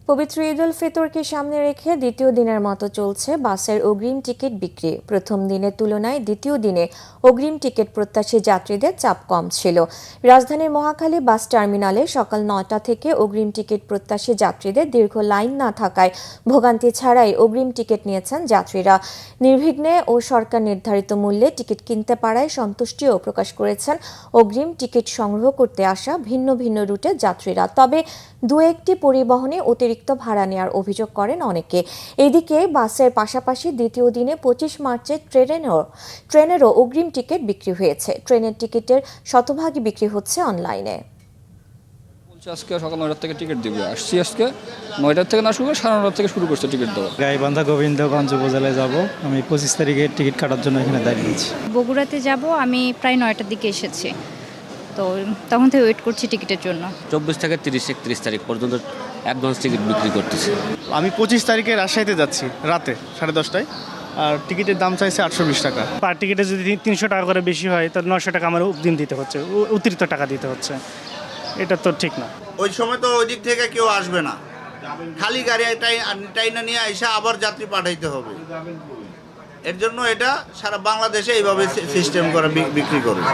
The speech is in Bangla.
পবিত্র ঈদ উল ফিতরকে সামনে রেখে দ্বিতীয় দিনের মতো চলছে বাসের অগ্রিম টিকিট বিক্রি। প্রথম দিনের তুলনায় দ্বিতীয় দিনে অগ্রিম টিকিট প্রত্যাশী যাত্রীদের চাপ কম ছিল। রাজধানীর মহাখালী বাস টার্মিনালে সকাল ৯টা থেকে অগ্রিম টিকিট প্রত্যাশী যাত্রীদের দীর্ঘ লাইন না থাকায় ভোগান্তি ছাড়াই অগ্রিম টিকিট নিয়েছেন যাত্রীরা। নির্বিঘ্নে ও সরকার নির্ধারিত মূল্যে টিকিট কিনতে পারায় সন্তুষ্টিও প্রকাশ করেছেন অগ্রিম টিকিট সংগ্রহ করতে আসা ভিন্ন ভিন্ন রুটের যাত্রীরা। তবে দু একটি পরিবহনে অতিরিক্ত ভাড়া নেওয়ার অভিযোগ করেন অনেকে। এদিকে বাসের পাশাপাশি দ্বিতীয় দিনে ২৫ মার্চে ট্রেনেরও অগ্রিম টিকিট বিক্রি হয়েছে। ট্রেনের টিকিটের শতভাগই বিক্রি হচ্ছে অনলাইনে। আজকে সকাল ৯টার থেকে টিকিট দিব, আসছি আজকে ৯টার থেকে না শুরু করে ৯:৩০ থেকে শুরু করছে টিকিট দেওয়া। গাইবান্ধা গোবিন্দগঞ্জ উপজেলায় যাব। আমি ২৫ তারিখে টিকিট কাটার জন্য এখানে দাঁড়িয়েছি। বগুড়াতে যাব, আমি প্রায় ৯টার দিকে এসেছি, তো তখন থেকে ওয়েট করছি টিকিটের জন্য। ২৪ থেকে ৩০-৩১ তারিখ পর্যন্ত অ্যাডভান্স টিকিট বিক্রি করতেছে। আমি ২৫ তারিখে রাজশাহীতে যাচ্ছি রাতে 10:30টায়, আর টিকিটের দাম চাইছে ৮২০ টাকা। পার টিকিটে যদি ৩০০ টাকা করে বেশি হয় তাহলে ৯০০ টাকা আমার অগ্রিম দিতে হচ্ছে, অতিরিক্ত টাকা দিতে হচ্ছে। এটা তো ঠিক না। ওই সময় তো ওই দিক থেকে কেউ আসবে না, খালি গাড়ি টাইনা নিয়ে এসে আবার যাত্রী পাঠাইতে হবে। এর জন্য এটা সারা বাংলাদেশে এইভাবে সিস্টেম করে বিক্রি করবে।